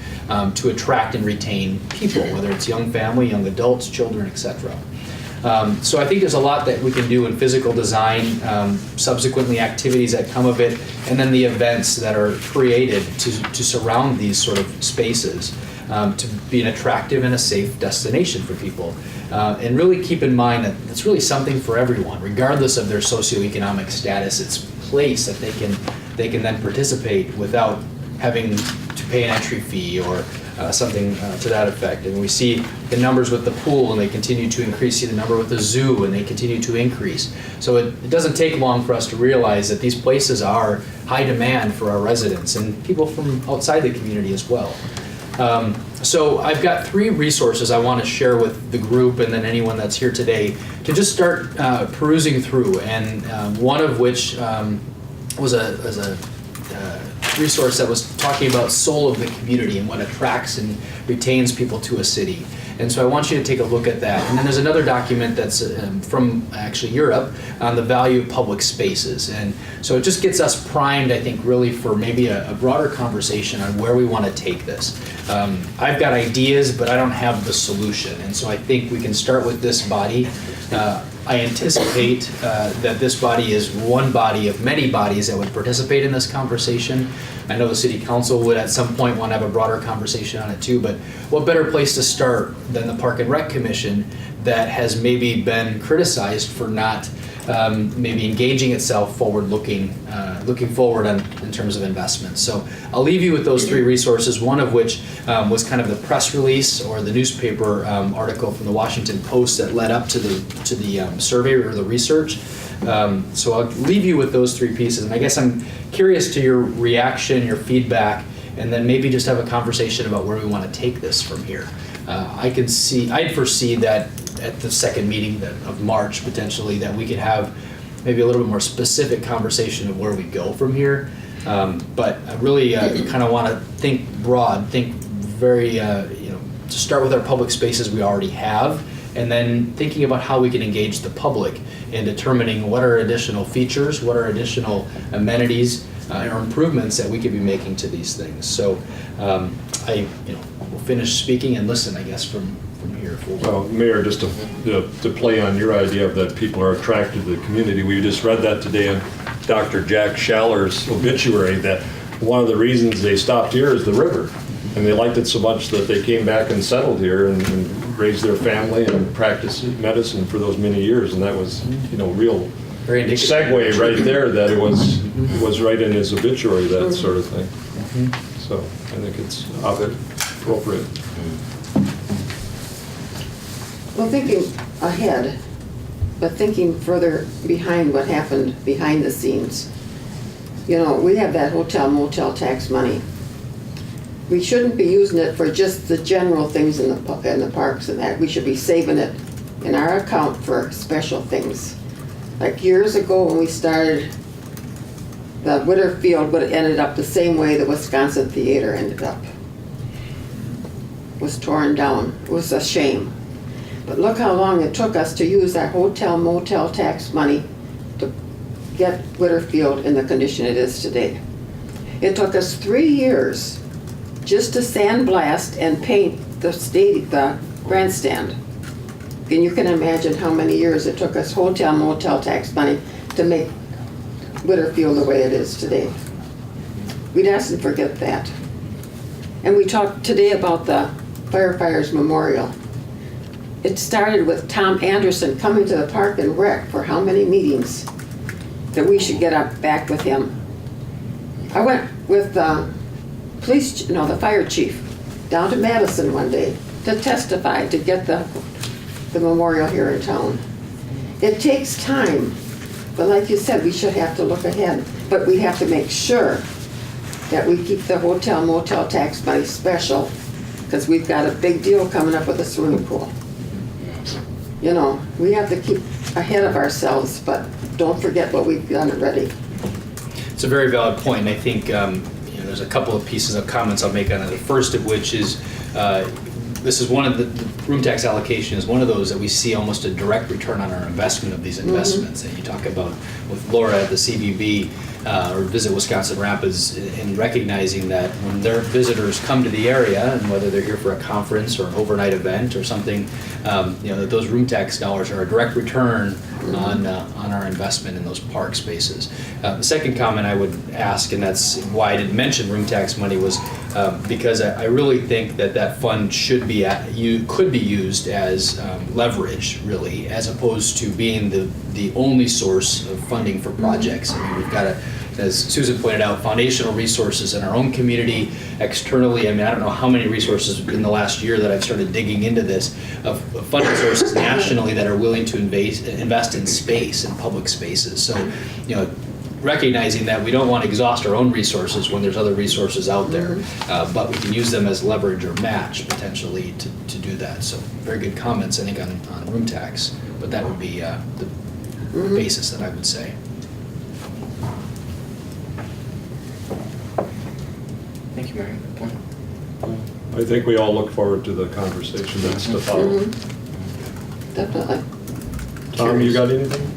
S8: to attract and retain people, whether it's young family, young adults, children, etc. So I think there's a lot that we can do in physical design, subsequently activities that come of it, and then the events that are created to surround these sort of spaces to be an attractive and a safe destination for people. And really keep in mind that it's really something for everyone, regardless of their socioeconomic status. It's a place that they can then participate without having to pay an entry fee or something to that effect. And we see the numbers with the pool, and they continue to increase. See the number with the zoo, and they continue to increase. So it doesn't take long for us to realize that these places are high demand for our residents and people from outside the community as well. So I've got 3 resources I want to share with the group and then anyone that's here today to just start perusing through, and one of which was a resource that was talking about soul of the community and what attracts and retains people to a city. And so I want you to take a look at that. And then there's another document that's from actually Europe on the value of public spaces. And so it just gets us primed, I think, really for maybe a broader conversation on where we want to take this. I've got ideas, but I don't have the solution. And so I think we can start with this body. I anticipate that this body is one body of many bodies that would participate in this conversation. I know the City Council would at some point want to have a broader conversation on it too, but what better place to start than the Park and Rec Commission that has maybe been criticized for not maybe engaging itself forward-looking, looking forward in terms of investments. So I'll leave you with those 3 resources, one of which was kind of the press release or the newspaper article from the Washington Post that led up to the survey or the research. So I'll leave you with those 3 pieces, and I guess I'm curious to your reaction, your feedback, and then maybe just have a conversation about where we want to take this from here. I'd foresee that at the second meeting of March, potentially, that we could have maybe a little bit more specific conversation of where we go from here. But I really kind of want to think broad, think very, to start with our public spaces we already have, and then thinking about how we can engage the public in determining what are additional features, what are additional amenities or improvements that we could be making to these things. So I will finish speaking and listen, I guess, from here forward.
S4: Well, Mayor, just to play on your idea of that people are attracted to the community, we just read that today in Dr. Jack Schaller's obituary, that one of the reasons they stopped here is the river. And they liked it so much that they came back and settled here and raised their family and practiced medicine for those many years. And that was, real
S8: Very indicative.
S4: segue right there, that it was right in his obituary, that sort of thing. So I think it's appropriate.
S10: Well, thinking ahead, but thinking further behind what happened behind the scenes. We have that hotel motel tax money. We shouldn't be using it for just the general things in the parks and that. We should be saving it in our account for special things. Like years ago when we started, the Whitterfield would have ended up the same way the Wisconsin Theater ended up. It was torn down. It was a shame. But look how long it took us to use our hotel motel tax money to get Whitterfield in the condition it is today. It took us 3 years just to sandblast and paint the grandstand. And you can imagine how many years it took us hotel motel tax money to make Whitterfield the way it is today. We mustn't forget that. And we talked today about the firefighters memorial. It started with Tom Anderson coming to the Park and Rec for how many meetings that we should get back with him. I went with the fire chief down to Madison one day to testify to get the memorial here in town. It takes time But like you said, we should have to look ahead, but we have to make sure that we keep the hotel motel tax money special, because we've got a big deal coming up with the swimming pool. You know, we have to keep ahead of ourselves, but don't forget what we've done already.
S8: It's a very valid point, and I think there's a couple of pieces of comments I'll make on it. The first of which is, this is one of the room tax allocation is one of those that we see almost a direct return on our investment of these investments. And you talk about with Laura at the CBB or Visit Wisconsin Rapids, and recognizing that when their visitors come to the area, and whether they're here for a conference or an overnight event or something, that those room tax dollars are a direct return on our investment in those park spaces. The second comment I would ask, and that's why I didn't mention room tax money, was because I really think that fund should be could be used as leverage, really, as opposed to being the only source of funding for projects. I mean, we've got as Susan pointed out, foundational resources in our own community, externally. I mean, I don't know how many resources in the last year that I've started digging into this, of funding sources nationally that are willing to invest in space and public spaces. So, recognizing that we don't want to exhaust our own resources when there's other resources out there, but we can use them as leverage or match potentially to do that. So very good comments, I think, on room tax, but that would be the basis that I would say.
S1: Thank you, Mary. Good point.
S4: I think we all look forward to the conversation that's to follow.
S10: Definitely.
S4: Tom, you got anything?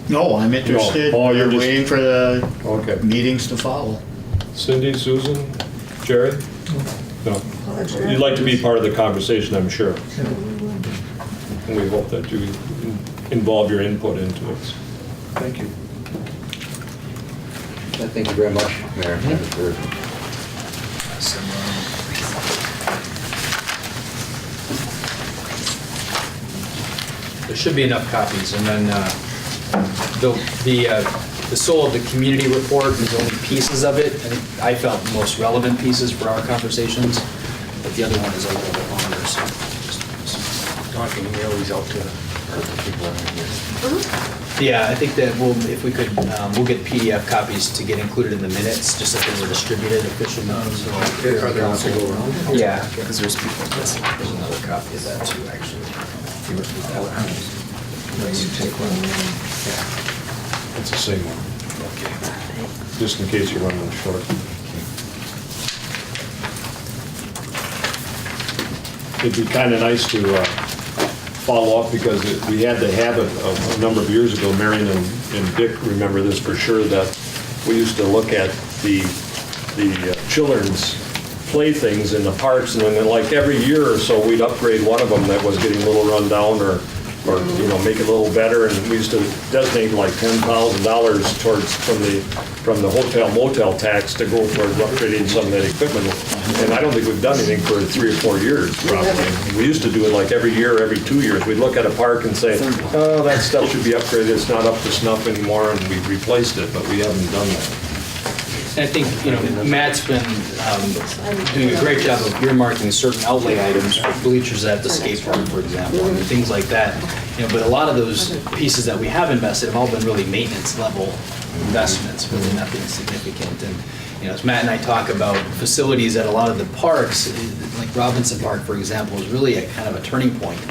S7: No, I'm interested.
S4: Oh, you're
S7: We're
S4: just-
S7: waiting for the
S4: Okay.
S7: meetings to follow.
S4: Cindy, Susan, Jerry? No. You'd like to be part of the conversation, I'm sure. And we hope that you involve your input into it. Thank you.
S1: Thank you very much, Mayor. For
S8: There should be enough copies, and then the soul of the community report is only pieces of it. I think I felt the most relevant pieces for our conversations, but the other one is a little bit longer, so.
S1: Don, can you mail these out to the people that are here?
S8: Yeah, I think that if we could, we'll get PDF copies to get included in the minutes, just if they were distributed official notes.
S9: Are there also go around?
S8: Yeah, because there's people missing. There's another copy of that too, actually.
S9: No, you take one.
S4: It's the same one. Just in case you're running short. It'd be kind of nice to follow up, because we had the habit of a number of years ago, Marion and Dick remember this for sure, that we used to look at the children's playthings in the parks, and then like every year or so, we'd upgrade one of them that was getting a little run down, or make it a little better, and we used to designate like $10,000 from the hotel motel tax to go for upgrading some of that equipment. And I don't think we've done anything for 3 or 4 years, probably. We used to do it like every year, every 2 years. We'd look at a park and say, oh, that stuff should be upgraded, it's not up to snuff anymore, and we replaced it, but we haven't done that.
S8: And I think, Matt's been doing a great job of earmarking certain outlay items for bleachers at the skate park, for example, and things like that. But a lot of those pieces that we have invested have all been really maintenance level investments, really nothing significant. And, as Matt and I talk about facilities at a lot of the parks, like Robinson Park, for example, is really a kind of a turning point.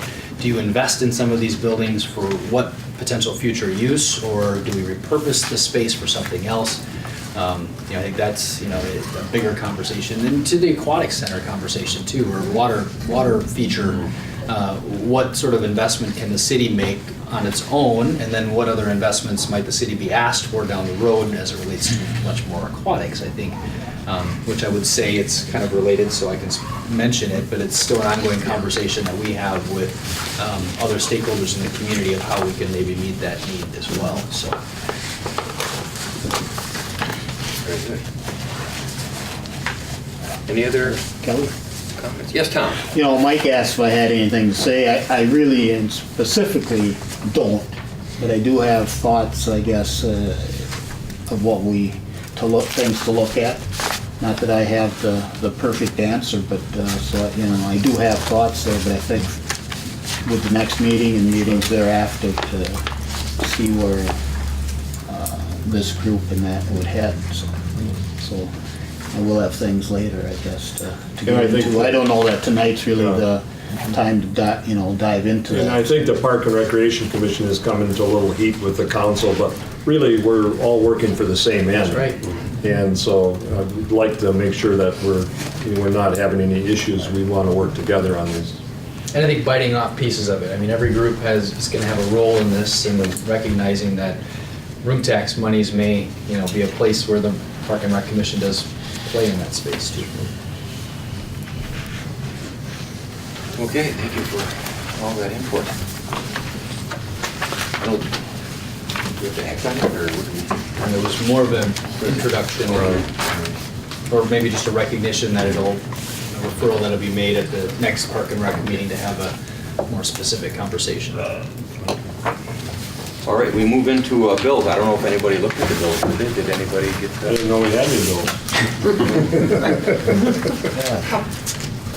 S8: Do you invest in some of these buildings for what potential future use, or do we repurpose the space for something else? I think that's, a bigger conversation. And to the aquatic center conversation too, or water feature, what sort of investment can the city make on its own, and then what other investments might the city be asked for down the road as it relates to much more aquatics, I think, which I would say it's kind of related, so I can mention it, but it's still an ongoing conversation that we have with other stakeholders in the community of how we can maybe meet that need as well, so.
S1: Very good. Any other
S7: Kelly?
S1: comments? Yes, Tom?
S7: Mike asked if I had anything to say. I really and specifically don't, but I do have thoughts, I guess, of what things to look at. Not that I have the perfect answer, but I do have thoughts there, but I think with the next meeting and meetings thereafter to see where this group and that would head, so, and we'll have things later, I guess, to
S4: And I
S7: get
S4: think
S7: into.
S4: that-
S7: I don't know that tonight's really the time to dive into
S4: And I
S7: that.
S4: think the Park and Recreation Commission has come into a little heat with the council, but really, we're all working for the same end.
S8: That's right.
S4: And so I'd like to make sure that we're not having any issues. We want to work together on this.
S8: And I think biting off pieces of it. I mean, every group is going to have a role in this, and recognizing that room tax monies may, be a place where the Park and Rec Commission does play in that space too.
S1: Okay, thank you for all that input. Do we have to act on it, or what do we?
S8: And it was more of an introduction or maybe just a recognition that a referral that'll be made at the next Park and Rec meeting to have a more specific conversation.
S1: All right, we move into bills. I don't know if anybody looked at the bills. Did anybody get
S4: I
S1: that?
S4: didn't know we had any bills.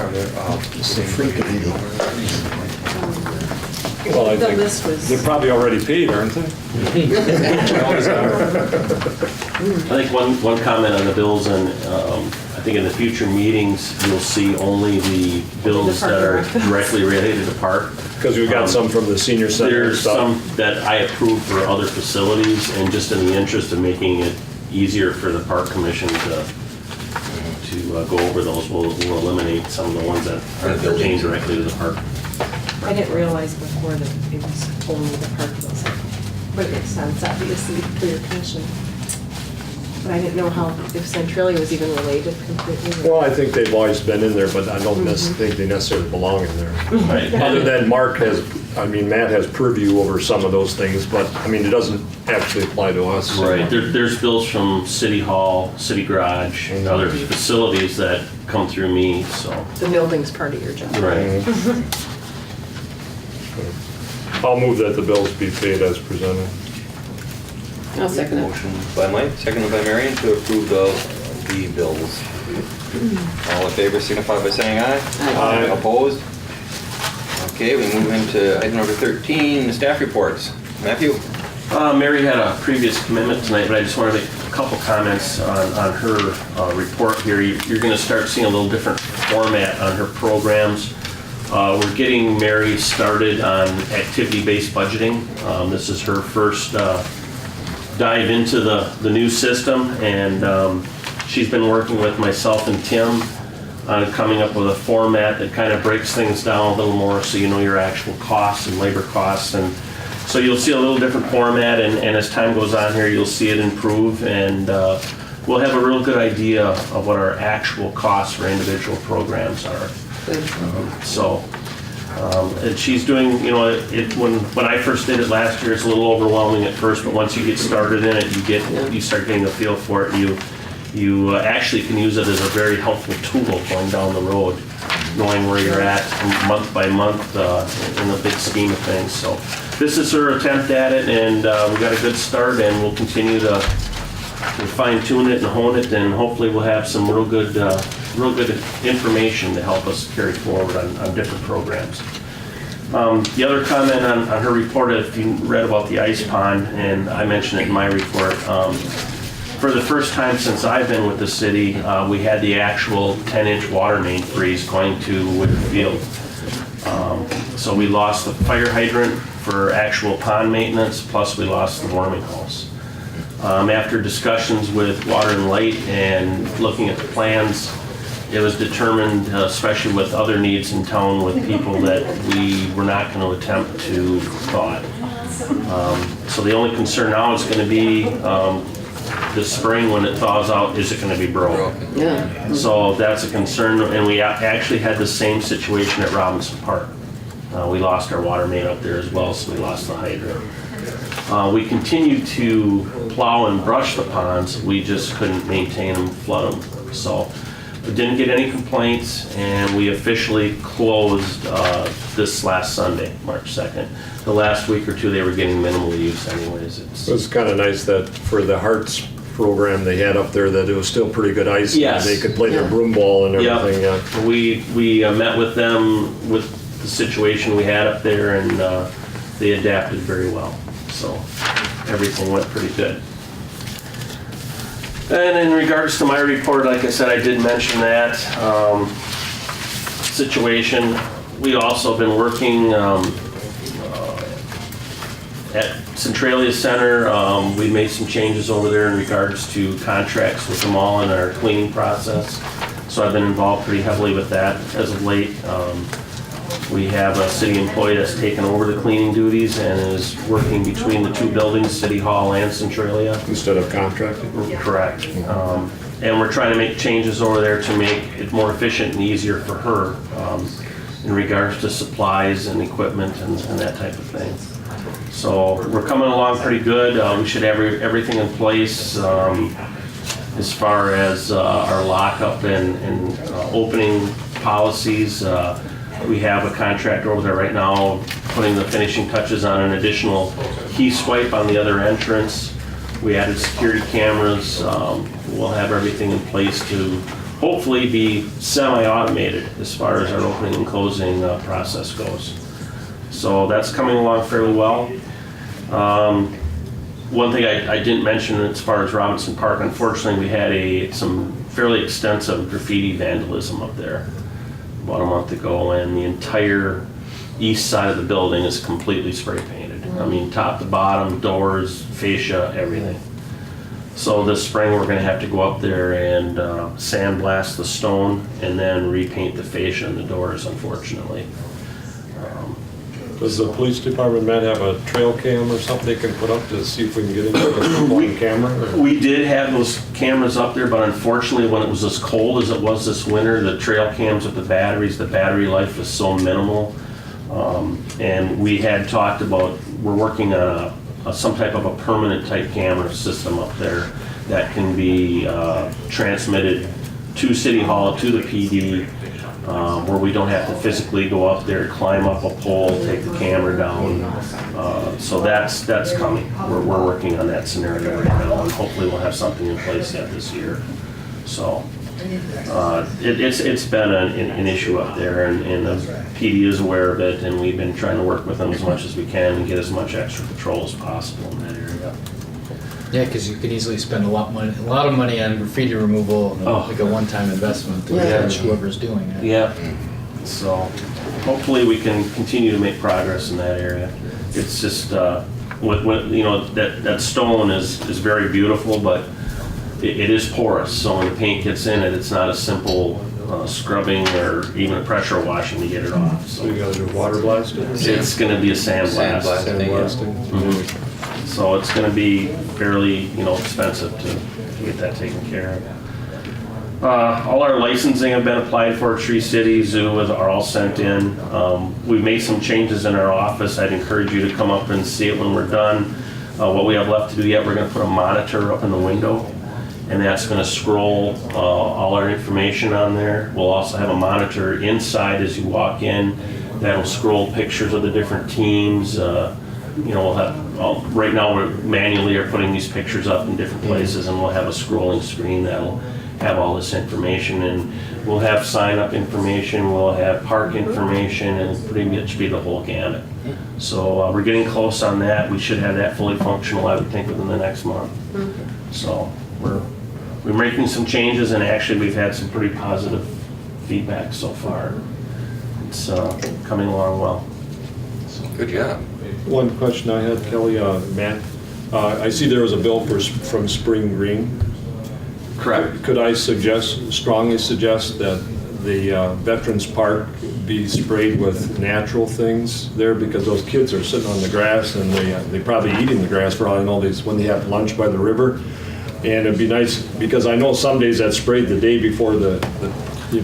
S1: Are there,
S7: It's a free committee.
S4: Well, I
S2: The
S4: think
S2: list was-
S4: they're probably already paid, aren't they?
S5: I think one comment on the bills, and I think in the future meetings, you'll see only the bills that are directly related to park.
S4: Because we've got some from the senior center and
S5: There's
S4: stuff.
S5: some that I approve for other facilities, and just in the interest of making it easier for the park commission to go over those, we'll eliminate some of the ones that are pertain directly to the park.
S11: I didn't realize before that it was only the park bills. But it makes sense, obviously, for your commission. But I didn't know if Centralia was even related completely.
S4: Well, I think they've always been in there, but I don't think they necessarily belong in there.
S5: Right.
S4: Other than Matt has purview over some of those things, but, it doesn't actually apply to us.
S5: Right, there's bills from City Hall, City Garage, and other facilities that come through me, so.
S11: The building's part of your job.
S5: Right.
S4: I'll move that the bills be paid as presented.
S10: I'll second it.
S1: Motion by Mike, seconded by Marion to approve the bills. All in favor signify by saying aye.
S4: Aye.
S1: Opposed? Okay, we move into item number 13, the staff reports. Matthew?
S5: Mary had a previous commitment tonight, but I just wanted to make a couple comments on her report here. You're going to start seeing a little different format on her programs. We're getting Mary started on activity-based budgeting. This is her first dive into the new system, and she's been working with myself and Tim on coming up with a format that kind of breaks things down a little more so you know your actual costs and labor costs. And so you'll see a little different format, and as time goes on here, you'll see it improve, and we'll have a real good idea of what our actual costs for individual programs are. And she's doing, when I first did it last year, it's a little overwhelming at first, but once you get started in it, you start getting a feel for it. You actually can use it as a very helpful tool going down the road, knowing where you're at month by month in the big scheme of things. So this is her attempt at it, and we got a good start, and we'll continue to fine tune it and hone it, and hopefully we'll have some real good information to help us carry forward on different programs. The other comment on her report, if you read about the ice pond, and I mentioned it in my report, for the first time since I've been with the city, we had the actual 10-inch water main freeze going to Woodard Field. So we lost the fire hydrant for actual pond maintenance, plus we lost the warming house. After discussions with Water and Light and looking at the plans, it was determined, especially with other needs in town with people, that we were not going to attempt to thaw it. So the only concern now is going to be this spring when it thaws out, is it going to be broke?
S10: Yeah.
S5: So that's a concern, and we actually had the same situation at Robinson Park. We lost our water main up there as well, so we lost the hydrant. We continued to plow and brush the ponds, we just couldn't maintain them, flood them. So we didn't get any complaints, and we officially closed this last Sunday, March 2nd. The last week or two, they were getting minimal use anyways.
S4: It was kind of nice that for the Hearts program they had up there, that it was still pretty good ice.
S5: Yes.
S4: They could play their broom ball and everything.
S5: Yep. We met with them with the situation we had up there, and they adapted very well. So everything went pretty good. And in regards to my report, like I said, I did mention that situation. We also have been working at Centralia Center. We made some changes over there in regards to contracts with them all in our cleaning process. So I've been involved pretty heavily with that as of late. We have a city employee that's taken over the cleaning duties and is working between the two buildings, City Hall and Centralia.
S4: Instead of contracting?
S5: Correct. And we're trying to make changes over there to make it more efficient and easier for her in regards to supplies and equipment and that type of thing. So we're coming along pretty good. We should have everything in place as far as our lockup and opening policies. We have a contractor over there right now putting the finishing touches on an additional key swipe on the other entrance. We added security cameras. We'll have everything in place to hopefully be semi-automated as far as our opening and closing process goes. So that's coming along fairly well. One thing I didn't mention as far as Robinson Park, unfortunately, we had some fairly extensive graffiti vandalism up there about a month ago, and the entire east side of the building is completely spray painted. I mean, top to bottom, doors, fascia, everything. So this spring, we're gonna have to go up there and sandblast the stone and then repaint the fascia and the doors, unfortunately.
S4: Does the police department, Matt, have a trail cam or something they can put up to see if we can get into a blind camera? Or?
S5: We did have those cameras up there, but unfortunately, when it was as cold as it was this winter, the trail cams with the battery life was so minimal. And we had talked about, we're working on some type of a permanent type camera system up there that can be transmitted to City Hall, to the PD, where we don't have to physically go up there, climb up a pole, take the camera down. So that's coming. We're working on that scenario right now, and hopefully we'll have something in place yet this year. So it's been an issue up there, and the PD is aware of it, and we've been trying to work with them as much as we can and get as much extra patrol as possible in that area.
S8: Yeah, because you could easily spend a lot of money on graffiti removal, like a one-time investment to catch whoever's doing it.
S5: Yeah. So hopefully we can continue to make progress in that area. It's just that stone is very beautiful, but it is porous. So when the paint gets in it, it's not a simple scrubbing or even a pressure washing to get it off.
S4: So you gotta do water blasting?
S5: It's going to be a sandblast.
S4: Sandblasting.
S5: So it's going to be fairly, expensive to get that taken care of. All our licensing have been applied for. Tree City, Zoo are all sent in. We've made some changes in our office. I'd encourage you to come up and see it when we're done. What we have left to do yet, we're going to put a monitor up in the window, and that's going to scroll all our information on there. We'll also have a monitor inside as you walk in that'll scroll pictures of the different teams. We'll have, right now we're manually are putting these pictures up in different places, and we'll have a scrolling screen that'll have all this information, and we'll have sign-up information, we'll have park information, and pretty much be the whole gamut. So we're getting close on that. We should have that fully functional, I would think, within the next month. So we're making some changes, and actually we've had some pretty positive feedback so far. It's coming along well.
S1: Good job.
S4: One question I had, Kelly, Matt, I see there was a bill from Spring Green.
S5: Correct.
S4: Could I strongly suggest that the Veterans Park be sprayed with natural things there, because those kids are sitting on the grass and they probably eating the grass for all I know, when they have lunch by the river. And it'd be nice, because I know some days that's sprayed the day before the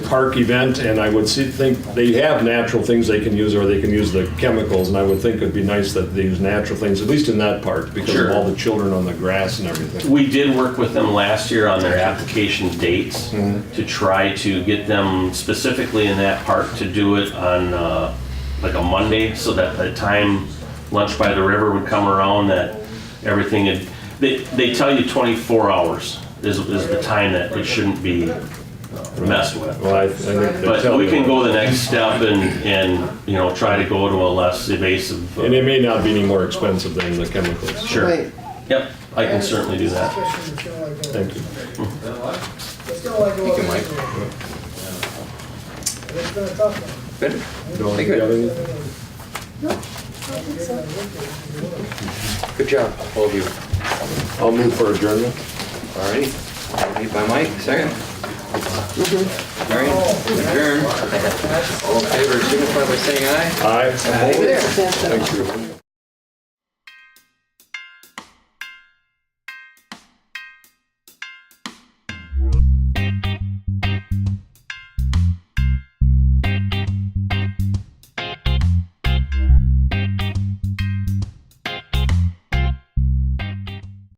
S4: park event, and I would think they have natural things they can use, or they can use the chemicals, and I would think it'd be nice that they use natural things, at least in that park, because of all the children on the grass and everything.
S5: We did work with them last year on their application dates to try to get them specifically in that park to do it on like a Monday, so that by the time lunch by the river would come around, that everything they tell you 24 hours is the time that it shouldn't be messed with.
S4: Well, I think
S5: but we can go the next step and try to go to a less evasive.
S4: And it may not be any more expensive than the chemicals.
S5: Sure.
S10: Right.
S5: Yep, I can certainly do that.
S4: Thank you.
S1: Thank you, Mike. Good?
S4: Don't
S1: Thank
S4: you got
S1: you.
S4: any?
S1: Good job, all of you.
S4: I'll move for adjournment.
S1: All righty. Made by Mike, second. All right, adjourn. All in favor, signify by saying aye.
S4: Aye.
S1: Aye.
S10: There, that's,
S4: Thank you.